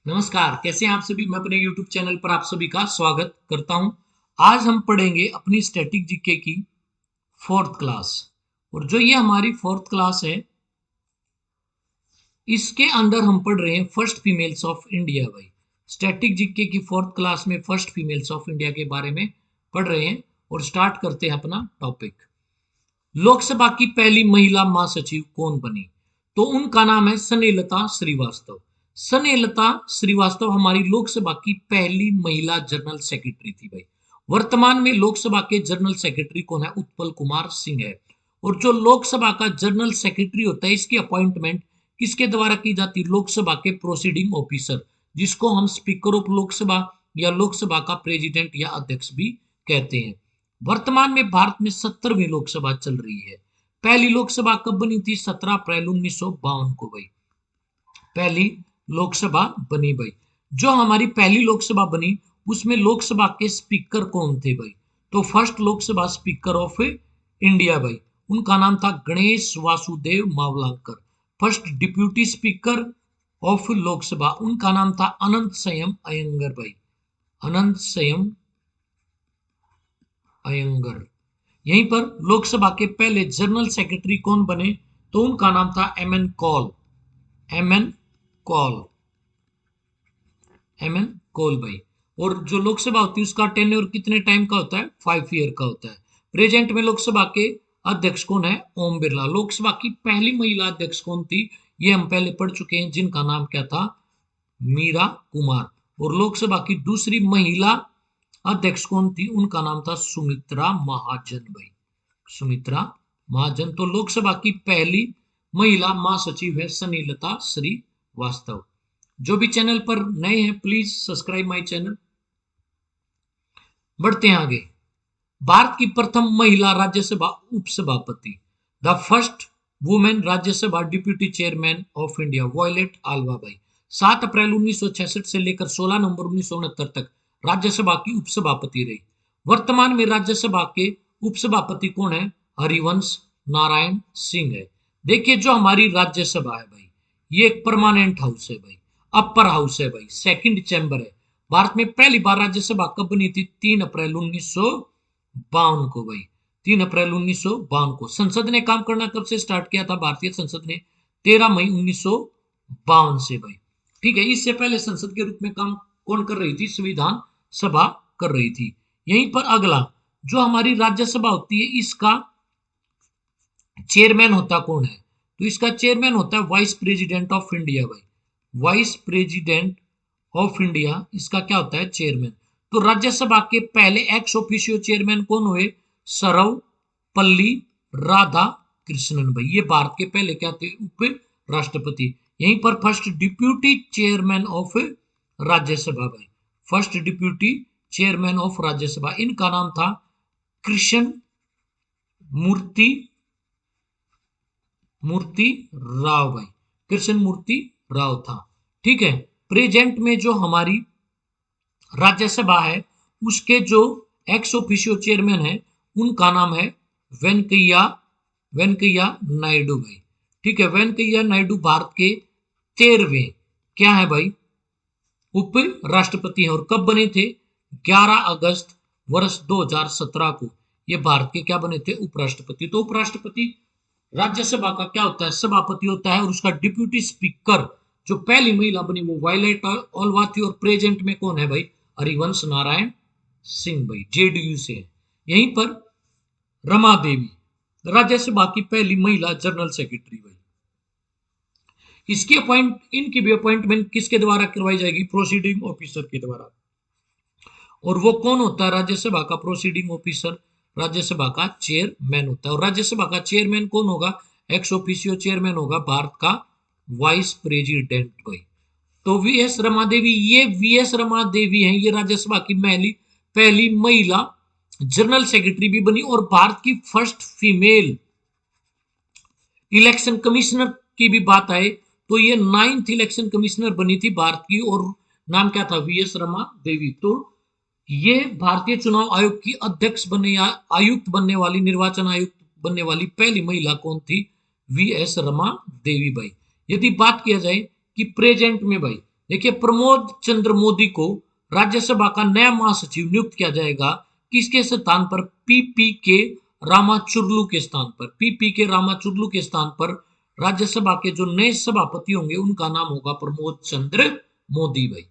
नमस्कार, कैसे हैं आप सभी। मैं अपने YouTube चैनल पर आप सभी का स्वागत करता हूं। आज हम पढ़ेंगे अपनी स्टैटिक जीके की फोर्थ क्लास। और जो ये हमारी फोर्थ क्लास है, इसके अंदर हम पढ़ रहे हैं फर्स्ट फीमेल्स ऑफ इंडिया। भाई, स्टैटिक जीके की फोर्थ क्लास में फर्स्ट फीमेल्स ऑफ इंडिया के बारे में पढ़ रहे हैं। और स्टार्ट करते हैं अपना टॉपिक। लोकसभा की पहली महिला महासचिव कौन बनी? तो उनका नाम है स्नेहलता श्रीवास्तव। स्नेहलता श्रीवास्तव हमारी लोकसभा की पहली महिला जनरल सेक्रेटरी थी। भाई, वर्तमान में लोकसभा के जनरल सेक्रेटरी कौन है? उत्पल कुमार सिंह है। और जो लोकसभा का जनरल सेक्रेटरी होता है, इसकी अपॉइंटमेंट किसके द्वारा की जाती है? लोकसभा के प्रोसीडिंग ऑफिसर, जिसको हम स्पीकर ऑफ लोकसभा या लोकसभा का प्रेसिडेंट या अध्यक्ष भी कहते हैं। वर्तमान में भारत में 17वीं लोकसभा चल रही है। पहली लोकसभा कब बनी थी? 17 अप्रैल 1952 को। भाई, पहली लोकसभा बनी। भाई, जो हमारी पहली लोकसभा बनी उसमें लोकसभा के स्पीकर कौन थे? भाई, तो first Lok Sabha speaker of India, भाई, उनका नाम था Ganesh Vasudev Mavalankar. First deputy speaker of Lok Sabha, उनका नाम था अनंत संयम अयंगर। भाई, अनंत संयम अयंगर। यहीं पर लोकसभा के पहले जनरल सेक्रेटरी कौन बने? तो उनका नाम था M N Kaul. M N Kaul. M N Kaul. भाई, और जो लोकसभा होती है उसका टेन्योर कितने टाइम का होता है? 5 ईयर का होता है। प्रेजेंट में लोकसभा के अध्यक्ष कौन है? ओम बिरला। लोकसभा की पहली महिला अध्यक्ष कौन थी? ये हम पहले पढ़ चुके हैं, जिनका नाम क्या था? मीरा कुमार। और लोकसभा की दूसरी महिला अध्यक्ष कौन थी? उनका नाम था सुमित्रा महाजन। भाई, सुमित्रा महाजन। तो लोकसभा की पहली महिला महासचिव है स्नेहलता श्रीवास्तव। जो भी चैनल पर नए हैं, प्लीज सब्सक्राइब माय चैनल। बढ़ते हैं आगे। भारत की प्रथम महिला राज्यसभा उपसभापति, the first women Rajya Sabha deputy chairman of India, Violet Alva. भाई, 7 अप्रैल 1966 से लेकर 16 नवंबर 1969 तक राज्यसभा की उपसभापति रही। वर्तमान में राज्यसभा के उपसभापति कौन है? हरिवंश नारायण सिंह है। देखिए, जो हमारी राज्यसभा है भाई, ये एक परमानेंट हाउस है। भाई, अपर हाउस है। भाई, सेकंड चैम्बर है। भारत में पहली बार राज्यसभा कब बनी थी? 3 अप्रैल 1952 को। भाई, 3 अप्रैल 1952 को। संसद ने काम करना कब से स्टार्ट किया था? भारतीय संसद ने 13 मई 1952 से। भाई, ठीक है। इससे पहले संसद के रूप में काम कौन कर रही थी? संविधान सभा कर रही थी। यहीं पर अगला, जो हमारी राज्यसभा होती है, इसका चेयरमैन होता कौन है? तो इसका चेयरमैन होता है वाइस प्रेसिडेंट ऑफ इंडिया। भाई, वाइस प्रेसिडेंट ऑफ इंडिया इसका क्या होता है? चेयरमैन। तो राज्यसभा के पहले एक्स ऑफिशियो चेयरमैन कौन हुए? सर्वपल्ली राधा कृष्णन। भाई, ये भारत के पहले क्या थे? उप राष्ट्रपति। यहीं पर first deputy chairman of Rajya Sabha. भाई, first deputy chairman of Rajya Sabha, इनका नाम था कृष्ण मूर्ति मूर्ति राव। भाई, कृष्ण मूर्ति राव था। ठीक है। प्रेजेंट में जो हमारी राज्यसभा है, उसके जो एक्स ऑफिशियो चेयरमैन है, उनका नाम है वेंकैया वेंकैया नायडू। भाई, ठीक है। वेंकैया नायडू भारत के 13वें क्या है भाई? उप राष्ट्रपति हैं। और कब बने थे? 11 अगस्त वर्ष 2017 को ये भारत के क्या बने थे? उपराष्ट्रपति। तो उपराष्ट्रपति राज्यसभा का क्या होता है? सभापति होता है। और उसका डिप्यूटी स्पीकर जो पहली महिला बनी वो वायलेट ऑल्वा थी। और प्रेजेंट में कौन है भाई? हरिवंश नारायण सिंह। भाई, जेडीयू से है। यहीं पर रमा देवी राज्यसभा की पहली महिला जनरल सेक्रेटरी। भाई, इनकी भी अपॉइंटमेंट किसके द्वारा करवाई जाएगी? प्रोसीडिंग ऑफिसर के द्वारा। और वो कौन होता है राज्यसभा का प्रोसीडिंग ऑफिसर? राज्यसभा का चेयरमैन होता है। और राज्यसभा का चेयरमैन कौन होगा? एक्स ऑफिशियो चेयरमैन होगा भारत का वाइस प्रेसिडेंट। भाई, तो वी एस रमा देवी, ये वी एस रमा देवी हैं, ये राज्यसभा की पहली महिला जनरल सेक्रेटरी भी बनी। और भारत की फर्स्ट फीमेल इलेक्शन कमिश्नर की भी बात आए तो ये 9th इलेक्शन कमिश्नर बनी थी भारत की। और नाम क्या था? V S Rama Devi. तो ये भारतीय चुनाव आयोग की अध्यक्ष बनने या आयुक्त बनने वाली, निर्वाचन आयुक्त बनने वाली पहली महिला कौन थी? V S Rama Devi. भाई, यदि बात किया जाए कि प्रेजेंट में भाई देखिए, प्रमोद चंद्र मोदी को राज्यसभा का नया महासचिव नियुक्त किया जाएगा। किसके स्थान पर? पीपी के रामाचुरलू के स्थान पर। पीपी के रामाचुरलू के स्थान पर राज्यसभा के जो नए सभापति होंगे उनका नाम होगा प्रमोद चंद्र मोदी भाई।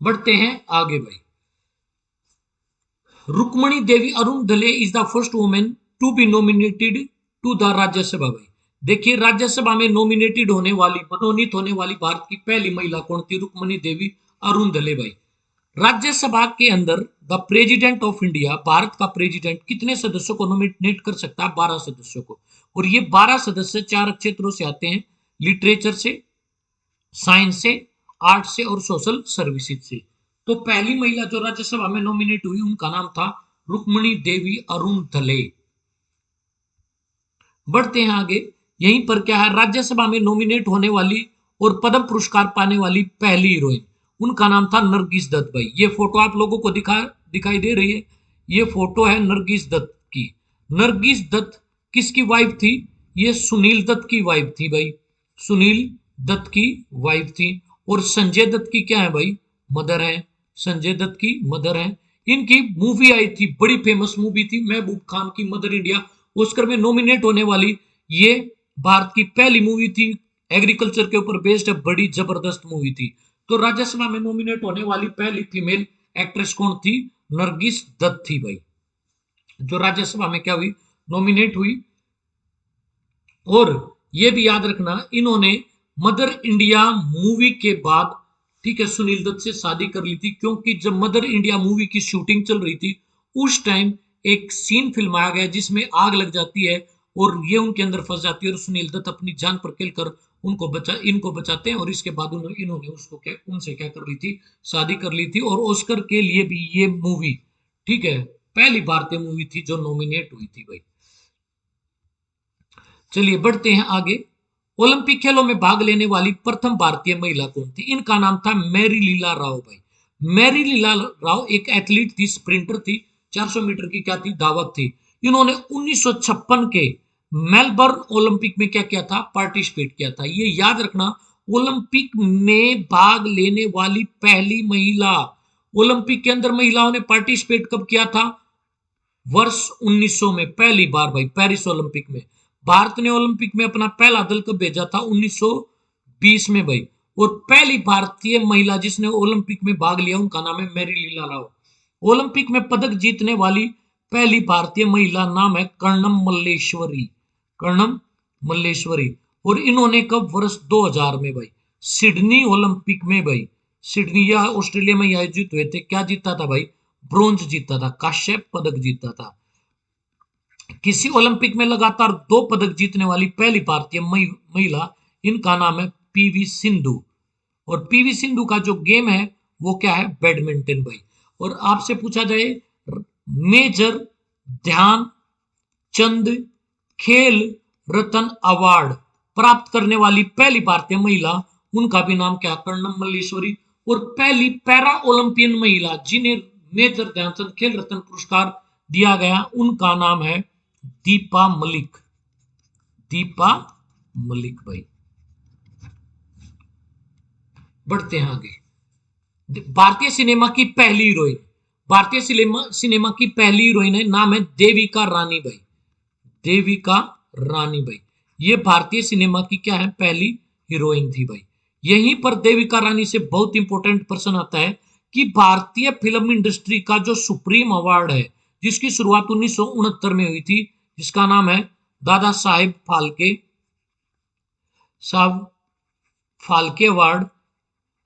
बढ़ते हैं आगे भाई। Rukmini Devi Arundale is the first women to be nominated to the Rajya Sabha भाई। देखिए, राज्यसभा में नॉमिनेटेड होने वाली, मनोनीत होने वाली भारत की पहली महिला कौन थी? रुक्मणी देवी अरुणधले भाई। राज्यसभा के अंदर the president of India, Bharat का प्रेसिडेंट कितने सदस्यों को नॉमिनेट कर सकता है? 12 सदस्यों को। और ये 12 सदस्य 4 क्षेत्रों से आते हैं, लिटरेचर से, साइंस से, आर्ट से और सोशल सर्विसेज से। तो पहली महिला जो राज्यसभा में नॉमिनेट हुई उनका नाम था रुक्मणी देवी अरुणधले। बढ़ते हैं आगे। यहीं पर क्या है? राज्यसभा में नॉमिनेट होने वाली और पद्म पुरस्कार पाने वाली पहली हीरोइन, उनका नाम था नरगिस दत्त भाई। ये फोटो आप लोगों को दिखाई दे रही है, ये फोटो है नरगिस दत्त की। नरगिस दत्त किसकी वाइफ थी? ये सुनील दत्त की वाइफ थी भाई, सुनील दत्त की वाइफ थी। और संजय दत्त की क्या है भाई? मदर है, संजय दत्त की मदर है। इनकी मूवी आई थी, बड़ी फेमस मूवी थी, महबूब खान की मदर इंडिया, ऑस्कर में नॉमिनेट होने वाली ये भारत की पहली मूवी थी, एग्रीकल्चर के ऊपर बेस्ड है, बड़ी जबरदस्त मूवी थी। तो राज्यसभा में नॉमिनेट होने वाली पहली फीमेल एक्ट्रेस कौन थी? नरगिस दत्त थी भाई, जो राज्यसभा में क्या हुई? नॉमिनेट हुई। और ये भी याद रखना, इन्होंने मदर इंडिया मूवी के बाद, ठीक है, सुनील दत्त से शादी कर ली थी, क्योंकि जब मदर इंडिया मूवी की शूटिंग चल रही थी उस टाइम एक सीन फिल्माया गया जिसमें आग लग जाती है और ये उनके अंदर फंस जाती है और सुनील दत्त अपनी जान पर खेलकर इनको बचाते हैं। और इसके बाद इन्होंने उसको क्या, उनसे क्या कर ली थी? शादी कर ली थी। और ऑस्कर के लिए भी ये मूवी, ठीक है, पहली भारतीय मूवी थी जो नॉमिनेट हुई थी भाई। चलिए बढ़ते हैं आगे। ओलंपिक खेलों में भाग लेने वाली प्रथम भारतीय महिला कौन थी? इनका नाम था मैरी लीला राव भाई। मैरी लीला राव एक एथलीट थी, स्प्रिंटर थी, 400 मीटर की क्या थी? धावक थी। इन्होंने 1956 के मेलबर्न ओलंपिक में क्या किया था? पार्टिसिपेट किया था। ये याद रखना, ओलंपिक में भाग लेने वाली पहली महिला। ओलंपिक के अंदर महिलाओं ने पार्टिसिपेट कब किया था? वर्ष 1900 में, पहली बार भाई, पेरिस ओलंपिक में। भारत ने ओलंपिक में अपना पहला दल कब भेजा था? 1920 में भाई। और पहली भारतीय महिला जिसने ओलंपिक में भाग लिया उनका नाम है मैरी लीला राव। ओलंपिक में पदक जीतने वाली पहली भारतीय महिला नाम है कर्णम मल्लेश्वरी, कर्णम मल्लेश्वरी। और इन्होंने कब? वर्ष 2000 में भाई, सिडनी ओलंपिक में भाई, सिडनी या ऑस्ट्रेलिया में आयोजित हुए थे, क्या जीता था भाई? ब्रोंज जीता था, कांस्य पदक जीता था। किसी ओलंपिक में लगातार 2 पदक जीतने वाली पहली भारतीय महिला, इनका नाम है पीवी सिंधु। और पीवी सिंधु का जो गेम है वो क्या है? बैडमिंटन भाई। और आपसे पूछा जाए मेजर ध्यानचंद खेल रत्न अवार्ड प्राप्त करने वाली पहली भारतीय महिला, उनका भी नाम क्या? कर्णम मल्लेश्वरी। और पहली पैरा ओलंपियन महिला जिन्हें मेजर ध्यानचंद खेल रत्न पुरस्कार दिया गया, उनका नाम है दीपा मलिक, दीपा मलिक भाई। बढ़ते हैं आगे। भारतीय सिनेमा की पहली हीरोइन, भारतीय सिनेमा की पहली हीरोइन है, नाम है देविका रानी भाई, देविका रानी भाई। ये भारतीय सिनेमा की क्या है? पहली हीरोइन थी भाई। यहीं पर देविका रानी से बहुत इंपॉर्टेंट प्रश्न आता है कि भारतीय फिल्म इंडस्ट्री का जो सुप्रीम अवार्ड है, जिसकी शुरुआत 1969 में हुई थी, जिसका नाम है दादा साहेब फाल्के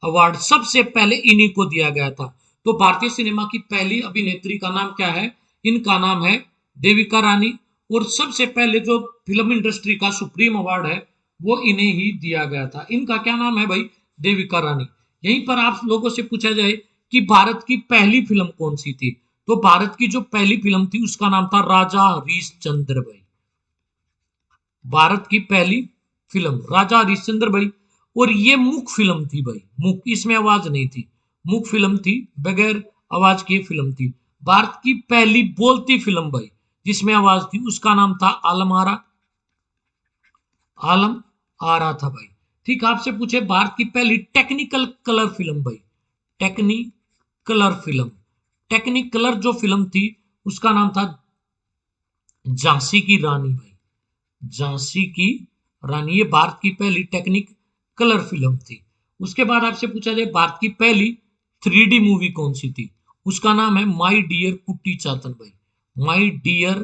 अवार्ड सबसे पहले इन्हीं को दिया गया था। तो भारतीय सिनेमा की पहली अभिनेत्री का नाम क्या है? इनका नाम है देविका रानी। और सबसे पहले जो फिल्म इंडस्ट्री का सुप्रीम अवार्ड है वो इन्हें ही दिया गया था। इनका क्या नाम है भाई? देविका रानी। यहीं पर आप लोगों से पूछा जाए कि भारत की पहली फिल्म कौन सी थी, तो भारत की जो पहली फिल्म थी उसका नाम था राजा हरिश्चंद्र भाई। भारत की पहली फिल्म राजा हरिश्चंद्र भाई। और ये मूक फिल्म थी भाई, मूक, इसमें आवाज नहीं थी, मूक फिल्म थी, बगैर आवाज की फिल्म थी। भारत की पहली बोलती फिल्म भाई जिसमें आवाज थी, उसका नाम था आलम आरा था भाई। ठीक, आपसे पूछे भारत की पहली टेक्निकल कलर फिल्म भाई, टेक्निकलर फिल्म, टेक्निकलर जो फिल्म थी उसका नाम था झांसी की रानी भाई, झांसी की रानी, ये भारत की पहली टेक्निक कलर फिल्म थी। उसके बाद आपसे पूछा जाए भारत की पहली 3D मूवी कौन सी थी, उसका नाम है माई डियर कुट्टी चातन भाई, माई डियर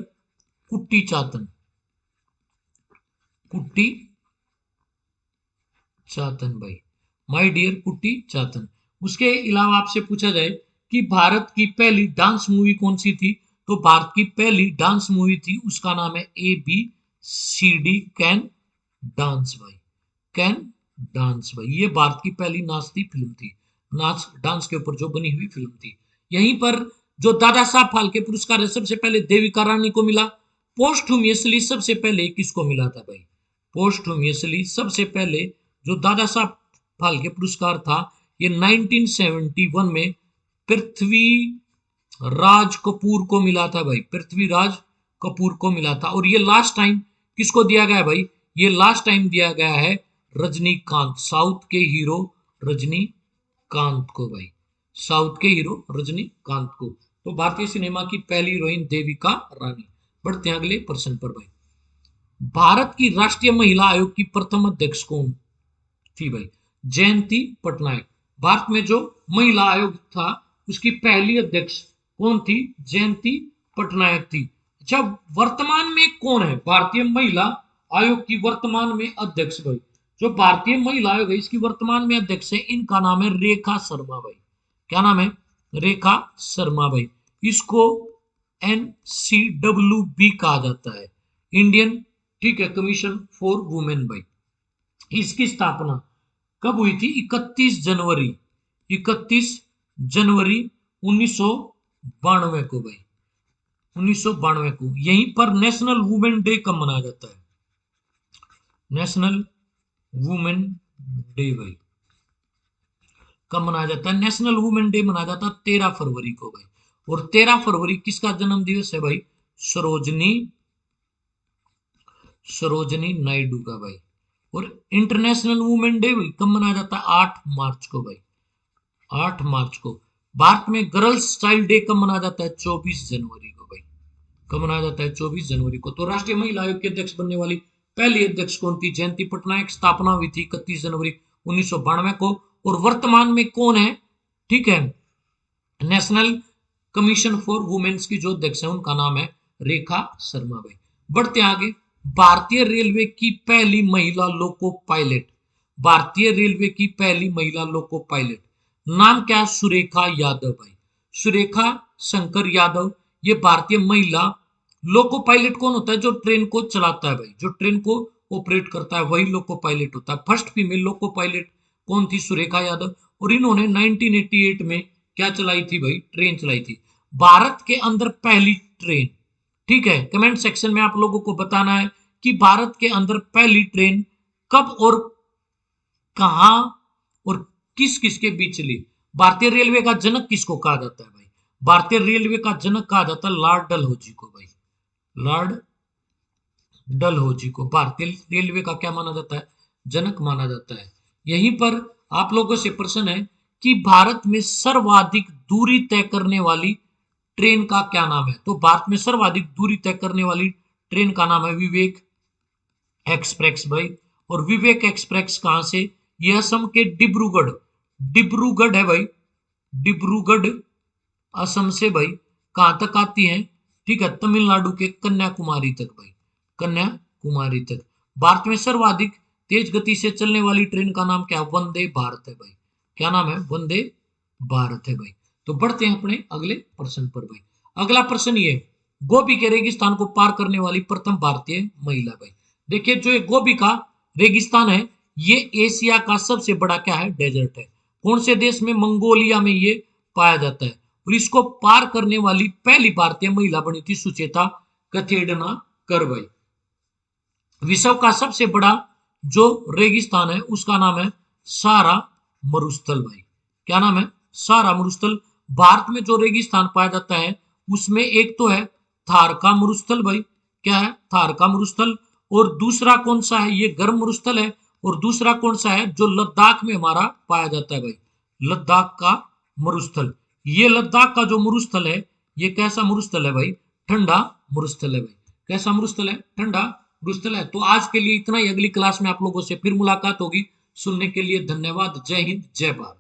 कुट्टी चातन, कुट्टी चातन भाई, माई डियर कुट्टी चातन। उसके अलावा आपसे पूछा जाए कि भारत की पहली डांस मूवी कौन सी थी, तो भारत की पहली डांस मूवी थी उसका नाम है ABCD कैन डांस भाई, कैन डांस भाई, ये भारत की पहली नाचती फिल्म थी, नाच डांस के ऊपर जो बनी हुई फिल्म थी। यहीं पर जो दादा साहब फाल्के पुरस्कार है सबसे पहले देविका रानी को मिला, पोस्टहुमियसली सबसे पहले किसको मिला था भाई, पोस्टहुमियसली सबसे पहले जो दादा साहब फाल्के पुरस्कार था ये 1971 में पृथ्वी राज कपूर को मिला था भाई, पृथ्वीराज कपूर को मिला था। और ये लास्ट टाइम किसको दिया गया भाई, ये लास्ट टाइम दिया गया है रजनीकांत, साउथ के हीरो रजनीकांत को भाई, साउथ के हीरो रजनीकांत को। तो भारतीय सिनेमा की पहली हीरोइन देविका रानी। बढ़ते हैं अगले प्रश्न पर भाई, भारत की राष्ट्रीय महिला आयोग की प्रथम अध्यक्ष कौन थी भाई, जयंती पटनायक। भारत में जो महिला आयोग था उसकी पहली अध्यक्ष कौन थी, जयंती पटनायक थी। अच्छा, वर्तमान में कौन है भारतीय महिला आयोग की वर्तमान में अध्यक्ष भाई, जो भारतीय महिला आयोग है इसकी वर्तमान में अध्यक्ष है, इनका नाम है रेखा शर्मा भाई, क्या नाम है, रेखा शर्मा भाई। इसको NCWB कहा जाता है, इंडियन, ठीक है, कमीशन फॉर वुमेन भाई। इसकी स्थापना कब हुई थी, 31 जनवरी, 31 जनवरी 1992 को भाई, 1992 को। यहीं पर नेशनल वुमेन डे कब मनाया जाता है, नेशनल वुमेन डे भाई कब मनाया जाता है, नेशनल वुमेन डे मनाया जाता है 13 फरवरी को भाई। और 13 फरवरी किसका जन्म दिवस है भाई, सरोजनी, सरोजनी नायडू का भाई। और इंटरनेशनल वुमेन डे भाई कब मनाया जाता है, 8 मार्च को भाई, 8 मार्च को। भारत में गर्ल्स चाइल्ड डे कब मनाया जाता है, 24 जनवरी को भाई, कब मनाया जाता है, 24 जनवरी को। तो राष्ट्रीय महिला आयोग के अध्यक्ष बनने वाली पहली अध्यक्ष कौन थी, जयंती पटनायक, स्थापना हुई थी 31 जनवरी 1992 को। और वर्तमान में कौन है, ठीक है, नेशनल कमीशन फॉर वुमेन्स की जो अध्यक्ष है उनका नाम है रेखा शर्मा भाई। बढ़ते आगे, भारतीय रेलवे की पहली महिला लोको पायलट, भारतीय रेलवे की पहली महिला लोको पायलट नाम क्या है, सुरेखा यादव भाई, सुरेखा शंकर यादव। ये भारतीय महिला लोको पायलट कौन होता है, जो ट्रेन को चलाता है भाई, जो ट्रेन को ऑपरेट करता है वही लोको पायलट होता है। फर्स्ट फीमेल लोको पायलट कौन थी, सुरेखा यादव। और इन्होंने 1988 में क्या चलाई थी भाई, ट्रेन चलाई थी, भारत के अंदर पहली ट्रेन। ठीक है, कमेंट सेक्शन में आप लोगों को बताना है कि भारत के अंदर पहली ट्रेन कब और कहां और किस किस के बीच चली। भारतीय रेलवे का जनक किसको कहा जाता है भाई, भारतीय रेलवे का जनक कहा जाता है लॉर्ड डलहौजी को भाई, लॉर्ड डलहौजी को भारतीय रेलवे का क्या माना जाता है, जनक माना जाता है। यहीं पर आप लोगों से प्रश्न है कि भारत में सर्वाधिक दूरी तय करने वाली ट्रेन का क्या नाम है, तो भारत में सर्वाधिक दूरी तय करने वाली ट्रेन का नाम है विवेक एक्सप्रेस भाई। और विवेक एक्सप्रेस कहां से, ये असम के डिब्रूगढ़, डिब्रूगढ़ है भाई, डिब्रूगढ़ असम से भाई कहां तक आती है, ठीक है, तमिलनाडु के कन्याकुमारी तक भाई, कन्याकुमारी तक। भारत में सर्वाधिक तेज गति से चलने वाली ट्रेन का नाम क्या है, वंदे भारत है भाई, क्या नाम है, वंदे भारत है भाई। तो बढ़ते हैं अपने अगले प्रश्न पर भाई। अगला प्रश्न ये, गोबी के रेगिस्तान को पार करने वाली प्रथम भारतीय महिला भाई। देखिए, जो ये गोबी का रेगिस्तान है ये एशिया का सबसे बड़ा क्या है, डेजर्ट है। कौन से देश में, मंगोलिया में ये पाया जाता है। और इसको पार करने वाली पहली भारतीय महिला बनी थी सुचेता कथेड़ना कर भाई। विश्व का सबसे बड़ा जो रेगिस्तान है उसका नाम है सारा मरुस्थल भाई, क्या नाम है, सारा मरुस्थल। भारत में जो रेगिस्तान पाया जाता है उसमें एक तो है थार का मरुस्थल भाई, क्या है, थार का मरुस्थल। और दूसरा कौन सा है, ये गर्म मरुस्थल है। और दूसरा कौन सा है जो लद्दाख में हमारा पाया जाता है भाई, लद्दाख का मरुस्थल। ये लद्दाख का जो मरुस्थल है ये कैसा मरुस्थल है भाई, ठंडा मरुस्थल है भाई। कैसा मरुस्थल है, ठंडा मरुस्थल है। तो आज के लिए इतना ही, अगली क्लास में आप लोगों से फिर मुलाकात होगी। सुनने के लिए धन्यवाद। जय हिंद, जय भारत।